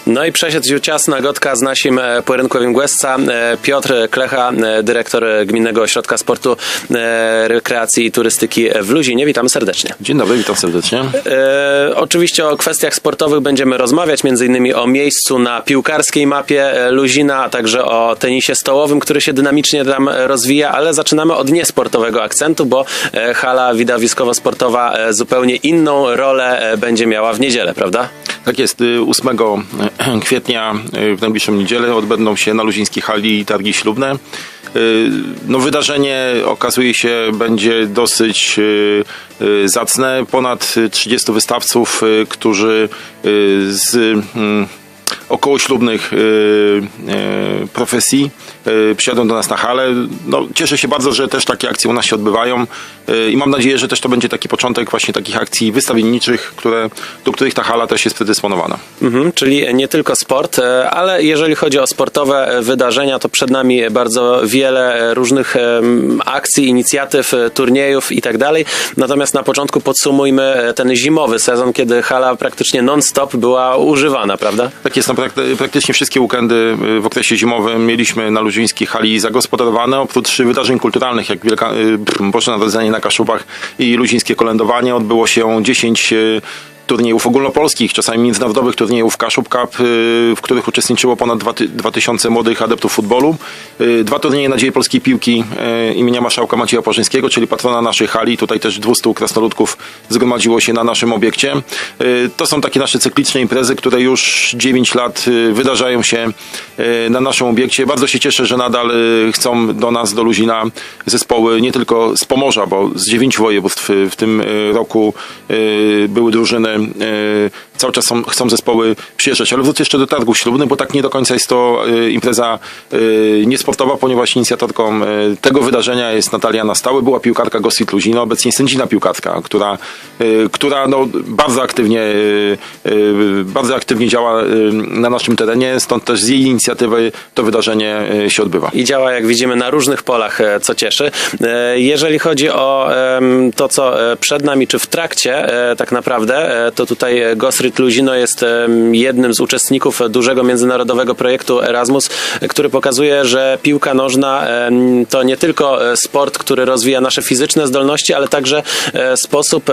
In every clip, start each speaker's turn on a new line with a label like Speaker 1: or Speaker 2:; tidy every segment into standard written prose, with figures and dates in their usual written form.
Speaker 1: No i przeszedł czas na Gotka z naszym pojedynkowym Głesca. Piotr Klecha, dyrektor Gminnego Ośrodka Sportu, Rekreacji i Turystyki w Luzinie. Witam serdecznie.
Speaker 2: Dzień dobry, witam serdecznie.
Speaker 1: Oczywiście o kwestiach sportowych będziemy rozmawiać, m.in. o miejscu na piłkarskiej mapie Luzina, a także o tenisie stołowym, który się dynamicznie tam rozwija, ale zaczynamy od niesportowego akcentu, bo hala widowiskowo-sportowa zupełnie inną rolę będzie miała w niedzielę, prawda?
Speaker 2: Tak jest, 8 kwietnia w najbliższą niedzielę odbędą się na luzińskiej hali targi ślubne. No, wydarzenie okazuje się będzie dosyć zacne. Ponad 30 wystawców, którzy z okołoślubnych profesji przyjadą do nas na halę. No, cieszę się bardzo, że też takie akcje u nas się odbywają i mam nadzieję, że też to będzie taki początek właśnie takich akcji wystawienniczych, do których ta hala też jest predysponowana.
Speaker 1: Czyli nie tylko sport, ale jeżeli chodzi o sportowe wydarzenia, to przed nami bardzo wiele różnych akcji, inicjatyw, turniejów i tak dalej. Natomiast na początku podsumujmy ten zimowy sezon, kiedy hala praktycznie non-stop była używana, prawda?
Speaker 2: Tak jest, praktycznie wszystkie weekendy w okresie zimowym mieliśmy na luzińskiej hali zagospodarowane. Oprócz wydarzeń kulturalnych, jak Boże Narodzenie na Kaszubach i luzińskie kolędowanie, odbyło się 10 turniejów ogólnopolskich, czasami międzynarodowych turniejów Kaszub Cup, w których uczestniczyło ponad 2000 młodych adeptów futbolu. 2 turnieje Nadziei Polskiej Piłki imienia marszałka Macieja Parzyńskiego, czyli patrona naszej hali. Tutaj też 200 krasnoludków zgromadziło się na naszym obiekcie. To są takie nasze cykliczne imprezy, które już 9 lat wydarzają się na naszym obiekcie. Bardzo się cieszę, że nadal chcą do nas, do Luzina zespoły nie tylko z Pomorza, bo z 9 województw w tym roku były drużyny. Cały czas chcą zespoły przyjeżdżać, ale wrócę jeszcze do targów ślubnych, bo tak nie do końca jest to impreza niesportowa, ponieważ inicjatorką tego wydarzenia jest Natalia Nastały, była piłkarka Gossip Luzino, obecnie sędzina piłkarska, która no, bardzo aktywnie działa na naszym terenie, stąd też z jej inicjatywy to wydarzenie się odbywa.
Speaker 1: I działa, jak widzimy, na różnych polach, co cieszy. Jeżeli chodzi o to, co przed nami, czy w trakcie tak naprawdę, to tutaj Gossip Luzino jest jednym z uczestników dużego międzynarodowego projektu Erasmus, który pokazuje, że piłka nożna to nie tylko sport, który rozwija nasze fizyczne zdolności, ale także sposób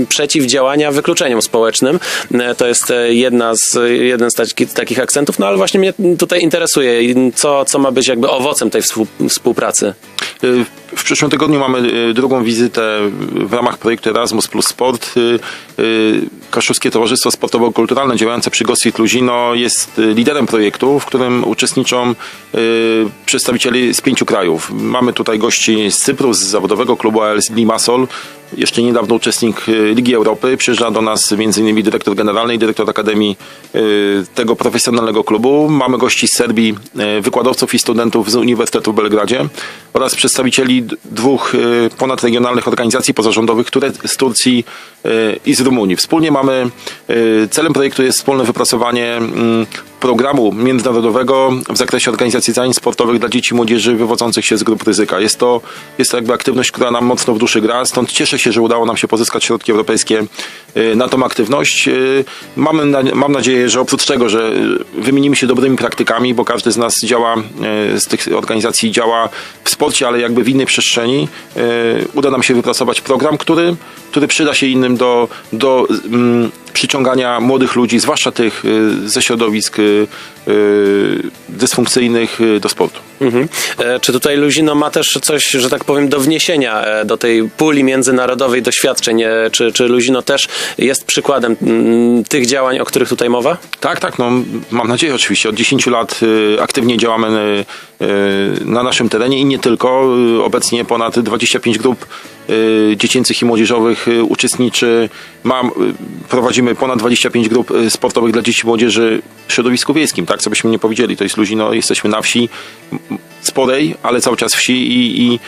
Speaker 1: przeciwdziałania wykluczeniom społecznym. To jest jeden z takich akcentów, no ale właśnie mnie tutaj interesuje, co ma być jakby owocem tej współpracy.
Speaker 2: W przyszłym tygodniu mamy drugą wizytę w ramach projektu Erasmus plus Sport. Kaszubskie Towarzystwo Sportowo-Kulturalne działające przy Gossip Luzino jest liderem projektu, w którym uczestniczą przedstawiciele z 5 krajów. Mamy tutaj gości z Cypru, z zawodowego klubu AS Limassol. Jeszcze niedawno uczestnik Ligi Europy. Przyjeżdża do nas m.in. dyrektor generalny i dyrektor akademii tego profesjonalnego klubu. Mamy gości z Serbii, wykładowców i studentów z Uniwersytetu w Belgradzie oraz przedstawicieli 2 ponadregionalnych organizacji pozarządowych, które z Turcji i z Rumunii. Wspólnie celem projektu jest wspólne wypracowanie programu międzynarodowego w zakresie organizacji zajęć sportowych dla dzieci i młodzieży wywodzących się z grup ryzyka. Jest to jakby aktywność, która nam mocno w duszy gra, stąd cieszę się, że udało nam się pozyskać środki europejskie na tą aktywność. Mam nadzieję, że oprócz tego, że wymienimy się dobrymi praktykami, bo każdy z nas z tych organizacji działa w sporcie, ale jakby w innej przestrzeni, uda nam się wypracować program, który przyda się innym do przyciągania młodych ludzi, zwłaszcza tych ze środowisk dysfunkcyjnych, do sportu.
Speaker 1: Czy tutaj Luzino ma też coś, że tak powiem, do wniesienia do tej puli międzynarodowej doświadczeń? Czy Luzino też jest przykładem tych działań, o których tutaj mowa?
Speaker 2: Tak, no, mam nadzieję oczywiście. Od 10 lat aktywnie działamy na naszym terenie i nie tylko. Obecnie ponad 25 grup dziecięcych i młodzieżowych uczestniczy. Prowadzimy ponad 25 grup sportowych dla dzieci i młodzieży w środowisku wiejskim, tak, co byśmy nie powiedzieli. To jest Luzino, jesteśmy na wsi sporej, ale cały czas wsi i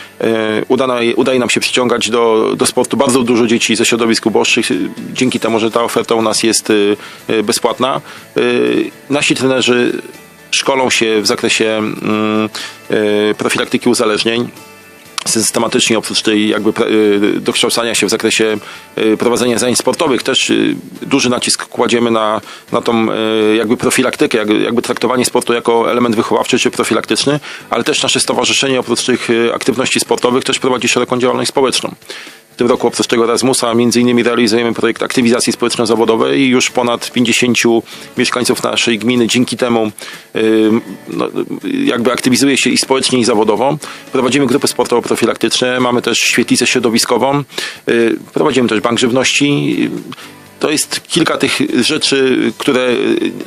Speaker 2: udaje nam się przyciągać do sportu bardzo dużo dzieci ze środowisk uboższych. Dzięki temu, że ta oferta u nas jest bezpłatna. Nasi trenerzy szkolą się w zakresie profilaktyki uzależnień. systematycznie, oprócz tej jakby dokształcania się w zakresie prowadzenia zajęć sportowych, też duży nacisk kładziemy na tą jakby profilaktykę, jakby traktowanie sportu jako element wychowawczy czy profilaktyczny, ale też nasze stowarzyszenie oprócz tych aktywności sportowych też prowadzi szeroką działalność społeczną. W tym roku oprócz tego Erasmusa między innymi realizujemy projekt aktywizacji społeczno-zawodowej i już ponad 50 mieszkańców naszej gminy dzięki temu jakby aktywizuje się i społecznie, i zawodowo. Prowadzimy grupy sportowo-profilaktyczne, mamy też świetlicę środowiskową, prowadzimy też bank żywności. To jest kilka tych rzeczy, które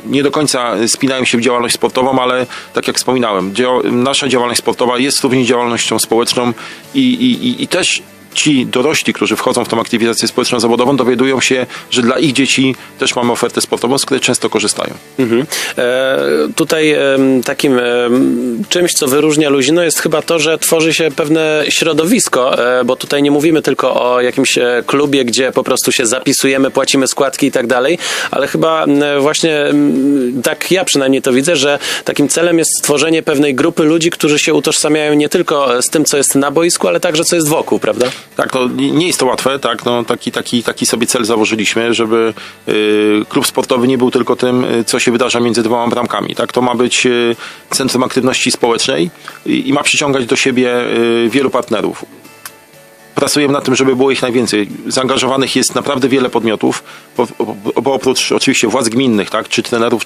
Speaker 2: nie do końca spinają się w działalność sportową, ale tak jak wspominałem, nasza działalność sportowa jest również działalnością społeczną i też ci dorośli, którzy wchodzą w tą aktywizację społeczno-zawodową, dowiadują się, że dla ich dzieci też mamy ofertę sportową, z której często korzystają.
Speaker 1: Tutaj takim czymś, co wyróżnia Luzino, jest chyba to, że tworzy się pewne środowisko, bo tutaj nie mówimy tylko o jakimś klubie, gdzie po prostu się zapisujemy, płacimy składki i tak dalej, ale chyba właśnie tak ja przynajmniej to widzę, że takim celem jest stworzenie pewnej grupy ludzi, którzy się utożsamiają nie tylko z tym, co jest na boisku, ale także co jest wokół, prawda?
Speaker 2: Tak, no nie jest to łatwe, tak, no taki sobie cel założyliśmy, żeby klub sportowy nie był tylko tym, co się wydarza między dwoma bramkami, tak, to ma być centrum aktywności społecznej i ma przyciągać do siebie wielu partnerów. Pracujemy nad tym, żeby było ich najwięcej. Zaangażowanych jest naprawdę wiele podmiotów, bo oprócz oczywiście władz gminnych, tak, czy trenerów,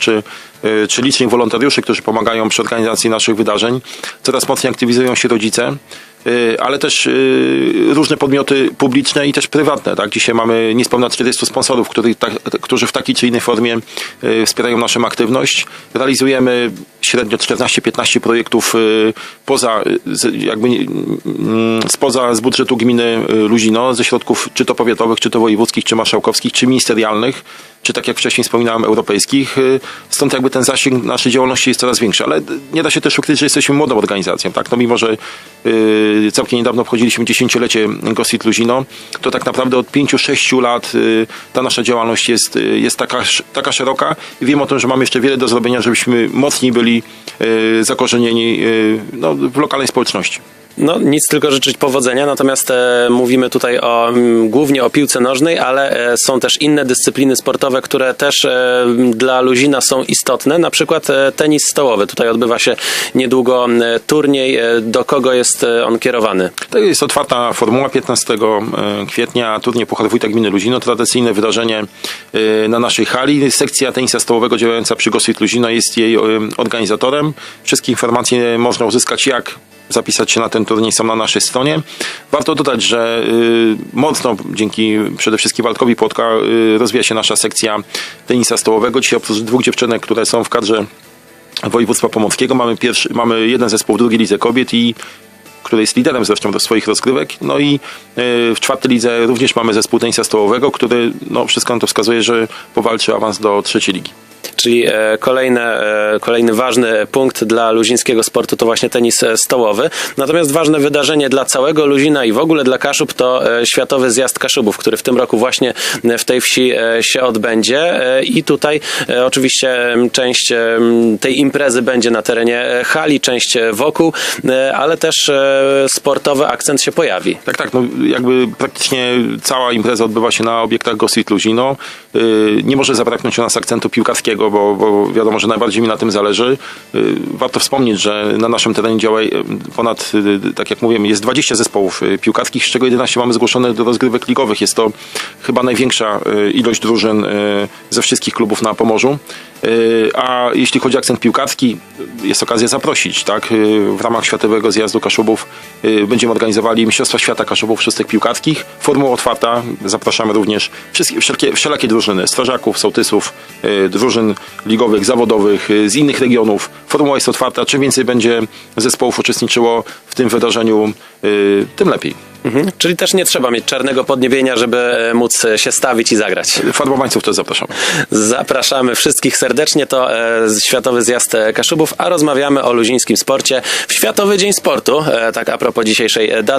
Speaker 2: czy licznych wolontariuszy, którzy pomagają przy organizacji naszych wydarzeń, coraz mocniej aktywizują się rodzice, ale też różne podmioty publiczne i też prywatne. Tak? Dzisiaj mamy niespełna 40 sponsorów, którzy w takiej czy innej formie wspierają naszą aktywność. Realizujemy średnio 14-15 projektów spoza z budżetu gminy Luzino, ze środków czy to powiatowych, czy to wojewódzkich, czy marszałkowskich, czy ministerialnych, czy tak jak wcześniej wspominałem, europejskich. Stąd jakby ten zasięg naszej działalności jest coraz większy, ale nie da się też ukryć, że jesteśmy młodą organizacją. Tak? No mimo, że całkiem niedawno obchodziliśmy 10-lecie Gossip Luzino, to tak naprawdę od 5-6 lat ta nasza działalność jest taka szeroka i wiem o tym, że mamy jeszcze wiele do zrobienia, żebyśmy mocniej byli zakorzenieni w lokalnej społeczności.
Speaker 1: No nic, tylko życzyć powodzenia, natomiast mówimy tutaj głównie o piłce nożnej, ale są też inne dyscypliny sportowe, które też dla Luzina są istotne, na przykład tenis stołowy. Tutaj odbywa się niedługo turniej. Do kogo jest on kierowany?
Speaker 2: To jest otwarta formuła 15 kwietnia, turniej Puchar Wójta Gminy Luzino, tradycyjne wydarzenie na naszej hali. Sekcja tenisa stołowego działająca przy Gossip Luzino jest jej organizatorem. Wszystkie informacje można uzyskać, jak zapisać się na ten turniej, są na naszej stronie. Warto dodać, że mocno dzięki przede wszystkim Waldkowi Płotka rozwija się nasza sekcja tenisa stołowego. Dzisiaj oprócz 2 dziewczynek, które są w kadrze województwa pomorskiego, mamy jeden zespół w drugiej lidze kobiet, który jest liderem zresztą do swoich rozgrywek. No i w 4. lidze również mamy zespół tenisa stołowego, który wszystko na to wskazuje, że powalczy awans do 3. ligi.
Speaker 1: Czyli kolejny ważny punkt dla luzińskiego sportu to właśnie tenis stołowy. Natomiast ważne wydarzenie dla całego Luzina i w ogóle dla Kaszub to Światowy Zjazd Kaszubów, który w tym roku właśnie w tej wsi się odbędzie. I tutaj oczywiście część tej imprezy będzie na terenie hali, część wokół, ale też sportowy akcent się pojawi.
Speaker 2: Tak, no jakby praktycznie cała impreza odbywa się na obiektach Gossip Luzino. Nie może zabraknąć u nas akcentu piłkarskiego, bo wiadomo, że najbardziej mi na tym zależy. Warto wspomnieć, że na naszym terenie działa ponad, tak jak mówiłem, jest 20 zespołów piłkarskich, z czego 11 mamy zgłoszone do rozgrywek ligowych. Jest to chyba największa ilość drużyn ze wszystkich klubów na Pomorzu. A jeśli chodzi o akcent piłkarski, jest okazja zaprosić, tak? W ramach Światowego Zjazdu Kaszubów będziemy organizowali Mistrzostwa Świata Kaszubów szóstek piłkarskich. Formuła otwarta, zapraszamy również wszelakie drużyny, strażaków, sołtysów, drużyn ligowych, zawodowych z innych regionów. Formuła jest otwarta, czym więcej będzie zespołów uczestniczyło w tym wydarzeniu, tym lepiej.
Speaker 1: Czyli też nie trzeba mieć czarnego podniebienia, żeby móc się stawić i zagrać.
Speaker 2: Farbowańców też zapraszamy.
Speaker 1: Zapraszamy wszystkich serdecznie. To Światowy Zjazd Kaszubów, a rozmawiamy o luzińskim sporcie w Światowy Dzień Sportu. Tak a propos dzisiejszej daty.